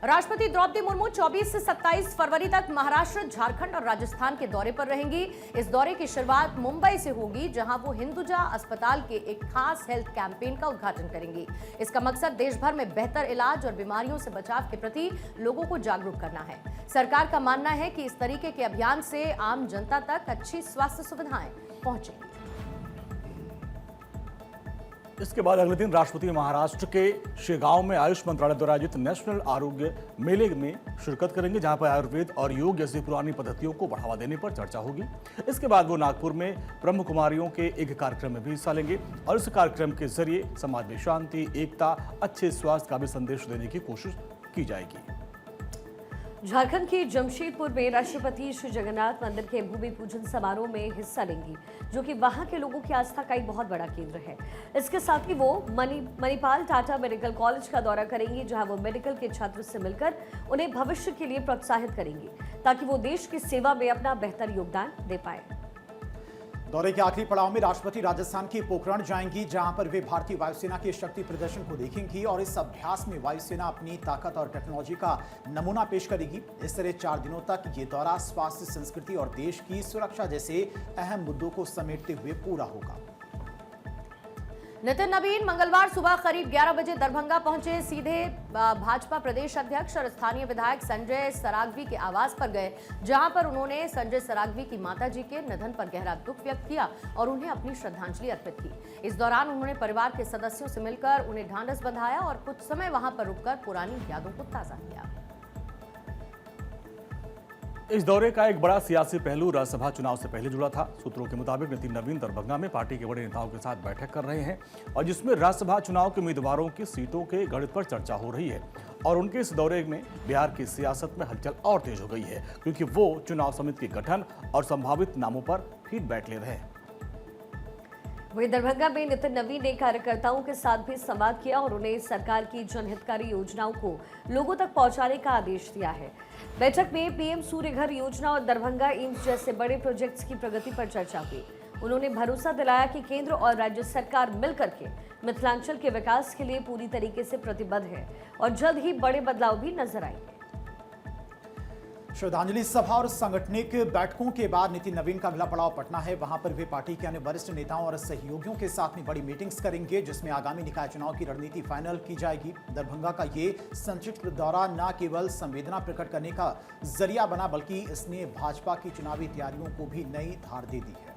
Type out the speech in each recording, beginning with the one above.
राष्ट्रपति द्रौपदी मुर्मू 24 से 27 फरवरी तक महाराष्ट्र, झारखंड और राजस्थान के दौरे पर रहेंगी। इस दौरे की शुरुआत मुंबई से होगी, जहां वो हिंदुजा अस्पताल के एक खास हेल्थ कैंपेन का उद्घाटन करेंगी। इसका मकसद देश भर में बेहतर इलाज और बीमारियों से बचाव के प्रति लोगों को जागरूक करना है। सरकार का मानना है कि इस तरीके के अभियान से आम जनता तक अच्छी स्वास्थ्य सुविधाएं पहुंचेंगी। इसके बाद अगले दिन राष्ट्रपति महाराष्ट्र के शेगांव में आयुष मंत्रालय द्वारा आयोजित नेशनल आरोग्य मेले में शिरकत करेंगे, जहां पर आयुर्वेद और योग जैसी पुरानी पद्धतियों को बढ़ावा देने पर चर्चा होगी। इसके बाद वो नागपुर में ब्रह्म कुमारियों के एक कार्यक्रम में भी हिस्सा लेंगे और इस कार्यक्रम के जरिए समाज में शांति, एकता, अच्छे स्वास्थ्य का भी संदेश देने की कोशिश की जाएगी। झारखंड के जमशेदपुर में राष्ट्रपति श्री जगन्नाथ मंदिर के भूमि पूजन समारोह में हिस्सा लेंगी, जो कि वहां के लोगों की आस्था का एक बहुत बड़ा केंद्र है। इसके साथ ही वो मणिपाल टाटा मेडिकल कॉलेज का दौरा करेंगी, जहां वो मेडिकल के छात्रों से मिलकर उन्हें भविष्य के लिए प्रोत्साहित करेंगी, ताकि वो देश की सेवा में अपना बेहतर योगदान दे पाए। दौरे के आखिरी पड़ाव में राष्ट्रपति राजस्थान के पोखरण जाएंगी, जहां पर वे भारतीय वायुसेना के शक्ति प्रदर्शन को देखेंगी और इस अभ्यास में वायुसेना अपनी ताकत और टेक्नोलॉजी का नमूना पेश करेगी। इस तरह 4 दिनों तक ये दौरा स्वास्थ्य, संस्कृति और देश की सुरक्षा जैसे अहम मुद्दों को समेटते हुए पूरा होगा। नितिन नवीन मंगलवार सुबह करीब 11 बजे दरभंगा पहुंचे। सीधे भाजपा प्रदेश अध्यक्ष और स्थानीय विधायक संजय सरागवी के आवास पर गए, जहां पर उन्होंने संजय सरागवी की माताजी के निधन पर गहरा दुख व्यक्त किया और उन्हें अपनी श्रद्धांजलि अर्पित की। इस दौरान उन्होंने परिवार के सदस्यों से मिलकर उन्हें ढांढस बंधाया और कुछ समय वहां पर रुककर पुरानी यादों को ताजा किया। इस दौरे का एक बड़ा सियासी पहलू राज्यसभा चुनाव से पहले जुड़ा था। सूत्रों के मुताबिक नितिन नवीन दरभंगा में पार्टी के बड़े नेताओं के साथ बैठक कर रहे हैं और जिसमें राज्यसभा चुनाव के उम्मीदवारों की सीटों के गणित पर चर्चा हो रही है। और उनके इस दौरे में बिहार की सियासत में हलचल और तेज हो गई है, क्योंकि वो चुनाव समिति के गठन और संभावित नामों पर फीडबैक ले रहे हैं। वहीं दरभंगा में नितिन नवीन ने कार्यकर्ताओं के साथ भी संवाद किया और उन्हें सरकार की जनहितकारी योजनाओं को लोगों तक पहुंचाने का आदेश दिया है। बैठक में पीएम सूर्य घर योजना और दरभंगा एम्स जैसे बड़े प्रोजेक्ट्स की प्रगति पर चर्चा हुई। उन्होंने भरोसा दिलाया कि केंद्र और राज्य सरकार मिलकर के मिथिलांचल के विकास के लिए पूरी तरीके से प्रतिबद्ध है और जल्द ही बड़े बदलाव भी नजर आएंगे। श्रद्धांजलि सभा और सांगठनिक बैठकों के बाद नितिन नवीन का अगला पड़ाव पटना है। वहां पर वे पार्टी के अन्य वरिष्ठ नेताओं और सहयोगियों के साथ में बड़ी मीटिंग्स करेंगे, जिसमें आगामी निकाय चुनाव की रणनीति फाइनल की जाएगी। दरभंगा का ये संक्षिप्त दौरा न केवल संवेदना प्रकट करने का जरिया बना, बल्कि इसने भाजपा की चुनावी तैयारियों को भी नई धार दे दी है।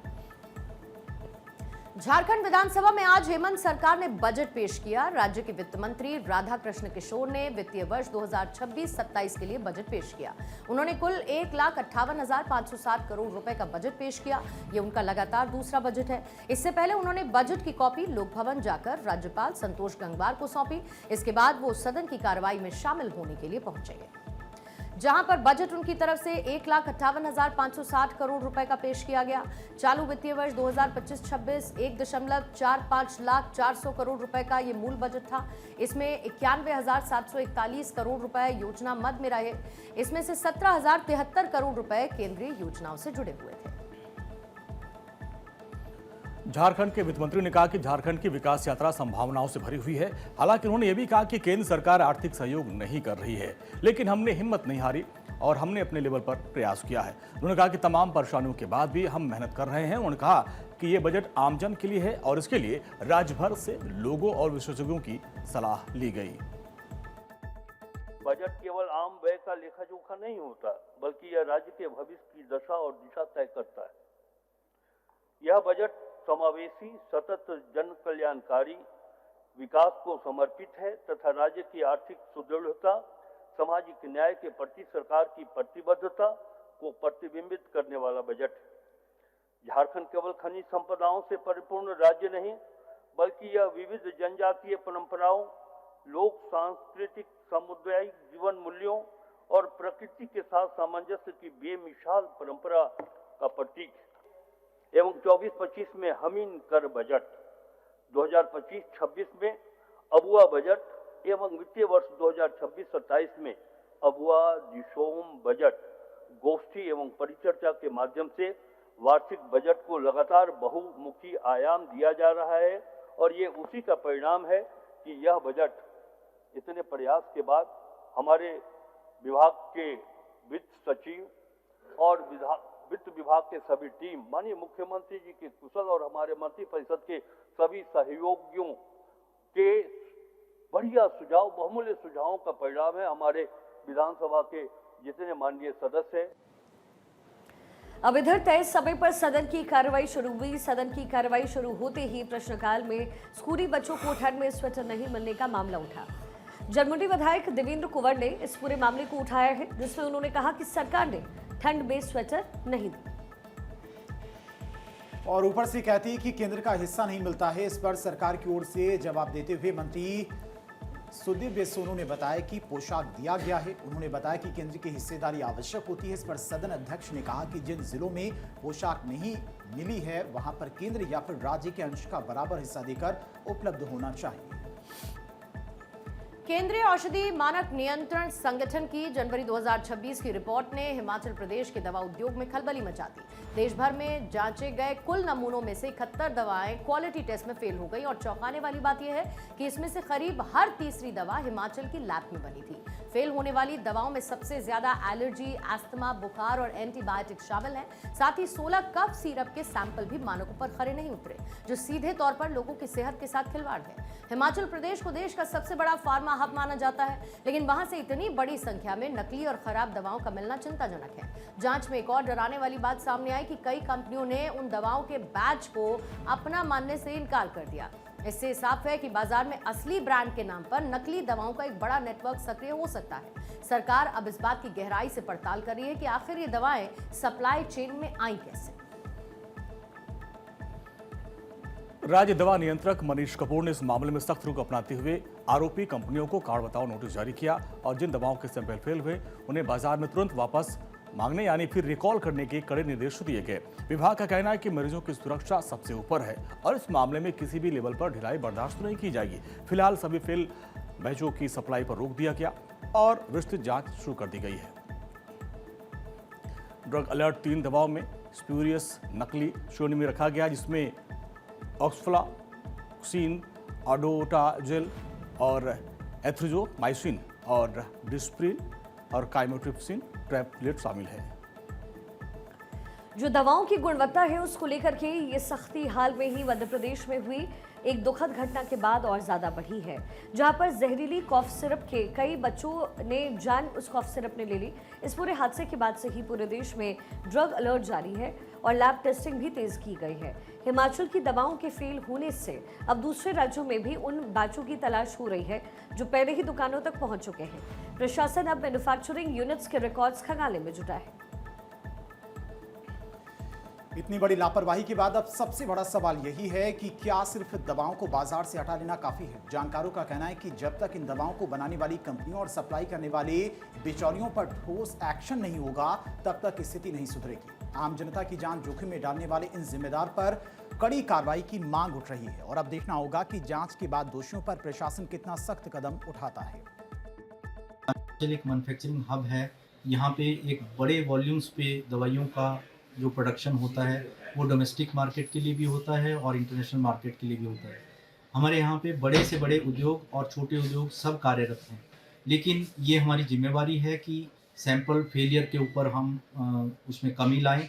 झारखंड विधानसभा में आज हेमंत सरकार ने बजट पेश किया। राज्य के वित्त मंत्री राधा कृष्ण किशोर ने वित्तीय वर्ष 2026-27 के लिए बजट पेश किया। उन्होंने कुल 1,58,560 करोड़ रुपए का बजट पेश किया। ये उनका लगातार दूसरा बजट है। इससे पहले उन्होंने बजट की कॉपी लोक भवन जाकर राज्यपाल संतोष गंगवार को सौंपी। इसके बाद वो सदन की कार्रवाई में शामिल होने के लिए पहुंचे, जहां पर बजट उनकी तरफ से 1,58,560 करोड़ रुपए का पेश किया गया। चालू वित्तीय वर्ष 2025-26 1.45 लाख 400 करोड़ रुपए का ये मूल बजट था। इसमें 91,741 करोड़ रुपए योजना मद में रहे। इसमें से 17,073 करोड़ रुपए केंद्रीय योजनाओं से जुड़े हुए थे। झारखंड के वित्त मंत्री ने कहा कि झारखंड की विकास यात्रा संभावनाओं से भरी हुई है। हालांकि उन्होंने यह भी कहा कि केंद्र सरकार आर्थिक सहयोग नहीं कर रही है, लेकिन हमने हिम्मत नहीं हारी और हमने अपने लेवल पर प्रयास किया है। उन्होंने कहा कि तमाम परेशानियों के बाद भी हम मेहनत कर रहे हैं। उन्होंने कहा कि ये बजट आमजन के लिए है और इसके लिए राज्य भर से लोगों और विशेषज्ञों की सलाह ली गई। बजट केवल आम व्यय का लेखा जोखा नहीं होता, बल्कि यह राज्य के भविष्य की दशा और दिशा तय करता है। यह बजट समावेशी, सतत जन कल्याणकारी विकास को समर्पित है तथा राज्य की आर्थिक सुदृढ़ता, सामाजिक न्याय के प्रति सरकार की प्रतिबद्धता को प्रतिबिंबित करने वाला बजट है। झारखंड केवल खनिज संपदाओं से परिपूर्ण राज्य नहीं, बल्कि यह विविध जनजातीय परंपराओं, लोक सांस्कृतिक समुदायिक जीवन मूल्यों और प्रकृति के साथ सामंजस्य की बेमिसाल परंपरा का प्रतीक है। एवं 24-25 में हमीन कर बजट, 2025-26 में अबुआ बजट एवं वित्तीय वर्ष 2026-27 में अबुआ दिशोम बजट गोष्ठी एवं परिचर्चा के माध्यम से वार्षिक बजट को लगातार बहुमुखी आयाम दिया जा रहा है और ये उसी का परिणाम है कि यह बजट इतने प्रयास के बाद हमारे विभाग के वित्त सचिव और वित्त विभाग के सभी टीम, माननीय मुख्यमंत्री जी के कुशल और हमारे मंत्रिपरिषद के सभी सहयोगियों के बढ़िया सुझाव, बहुमूल्य सुझावों का परिणाम है। हमारे विधानसभा के जितने माननीय सदस्य हैं, अब इधर तय समय पर सदन की कार्रवाई शुरू हुई। सदन की कार्रवाई शुरू होते ही प्रश्नकाल में स्कूली बच्चों को ठंड में स्वेटर नहीं मिलने का मामला उठा। जरमुंडी विधायक देवेंद्र कुंवर ने इस पूरे मामले को उठाया है, जिसमें उन्होंने कहा कि सरकार ने ठंड में स्वेटर नहीं दी और ऊपर से कहती है कि केंद्र का हिस्सा नहीं मिलता है। इस पर सरकार की ओर से जवाब देते हुए मंत्री सुदीप सोनू ने बताया कि पोशाक दिया गया है। उन्होंने बताया कि केंद्र की हिस्सेदारी आवश्यक होती है। इस पर सदन अध्यक्ष ने कहा कि जिन जिलों में पोशाक नहीं मिली है वहां पर केंद्र या फिर राज्य के अंश का बराबर हिस्सा देकर उपलब्ध होना चाहिए। केंद्रीय औषधि मानक नियंत्रण संगठन की जनवरी 2026 की रिपोर्ट ने हिमाचल प्रदेश के दवा उद्योग में खलबली मचा दी। देश भर में जांचे गए कुल नमूनों में से 71 दवाएं क्वालिटी टेस्ट में फेल हो गई और चौंकाने वाली बात यह है कि इसमें से करीब हर तीसरी दवा हिमाचल की लैब में बनी थी। फेल होने वाली दवाओं में सबसे ज्यादा एलर्जी, अस्थमा, बुखार और एंटीबायोटिक शामिल हैं। साथ ही 16 कफ सिरप के सैंपल भी मानकों पर खरे नहीं उतरे, जो सीधे तौर पर लोगों की सेहत के साथ खिलवाड़ है। हिमाचल प्रदेश को देश का सबसे बड़ा फार्मा हब माना जाता है, लेकिन वहां से इतनी बड़ी संख्या में नकली और खराब दवाओं का मिलना चिंताजनक है। जांच में एक और डराने वाली बात सामने आई कि कई कंपनियों ने उन दवाओं के बैच को अपना मानने से इनकार कर दिया। इससे साफ है कि बाजार में असली ब्रांड के नाम पर नकली दवाओं का एक बड़ा नेटवर्क सक्रिय हो सकता है। सरकार अब इस बात की गहराई से पड़ताल कर रही है कि आखिर ये दवाएं सप्लाई चेन में आई कैसे। राज्य दवा नियंत्रक मनीष कपूर ने इस मामले में सख्त रुख अपनाते हुए आरोपी कंपनियों को कार्ड बताओ नोटिस जारी किया और जिन दवाओं के सैंपल फेल हुए उन्हें बाजार में तुरंत वापस मांगने यानी फिर रिकॉल करने के कड़े निर्देश दिए गए। विभाग का कहना है कि मरीजों की सुरक्षा सबसे ऊपर है और इस मामले में किसी भी लेवल पर ढिलाई बर्दाश्त नहीं की जाएगी। फिलहाल सभी फेल बैचों की सप्लाई पर रोक दिया गया और विस्तृत जांच शुरू कर दी गई है। ड्रग अलर्ट 3 दवाओं में स्प्यूरियस नकली श्रेणी में रखा गया, जिसमें ऑक्सफ्लाक्सिन, आडोटाजेल और एथ्रोजोमाइसिन और डिस्प्रिन और काइमोट्रिप्सिन टैबलेट शामिल है। जो दवाओं की गुणवत्ता है उसको लेकर के ये सख्ती हाल में ही मध्य प्रदेश में हुई एक दुखद घटना के बाद और ज्यादा बढ़ी है, जहां पर जहरीली कॉफ सिरप के कई बच्चों ने जान उस कॉफ सिरप ने ले ली। इस पूरे हादसे के बाद से ही पूरे देश में ड्रग अलर्ट जारी है और लैब टेस्टिंग भी तेज की गई है। हिमाचल की दवाओं के फेल होने से अब दूसरे राज्यों में भी उन बैचों की तलाश हो रही है जो पहले ही दुकानों तक पहुंच चुके हैं। प्रशासन अब मैन्युफैक्चरिंग यूनिट्स के रिकॉर्ड्स खंगालने में जुटा है। इतनी बड़ी लापरवाही के बाद अब सबसे बड़ा सवाल यही है कि क्या सिर्फ दवाओं को बाजार से हटा लेना काफी है। जानकारों का कहना है कि जब तक इन दवाओं को बनाने वाली कंपनियों और सप्लाई करने वाले बिचौलियों पर ठोस एक्शन नहीं होगा तब तक स्थिति नहीं सुधरेगी। आम जनता की जान जोखिम में डालने वाले इन जिम्मेदार पर कड़ी कार्रवाई की मांग उठ रही है और अब देखना होगा कि जांच के बाद दोषियों पर प्रशासन कितना सख्त कदम उठाता है। एक मैन्युफैक्चरिंग हब है, यहाँ पे एक बड़े वॉल्यूम्स पे दवाइयों का जो प्रोडक्शन होता है वो डोमेस्टिक मार्केट के लिए भी होता है और इंटरनेशनल मार्केट के लिए भी होता है। हमारे यहाँ पे बड़े से बड़े उद्योग और छोटे उद्योग सब कार्यरत हैं, लेकिन ये हमारी जिम्मेवारी है कि सैंपल फेलियर के ऊपर हम उसमें कमी लाएं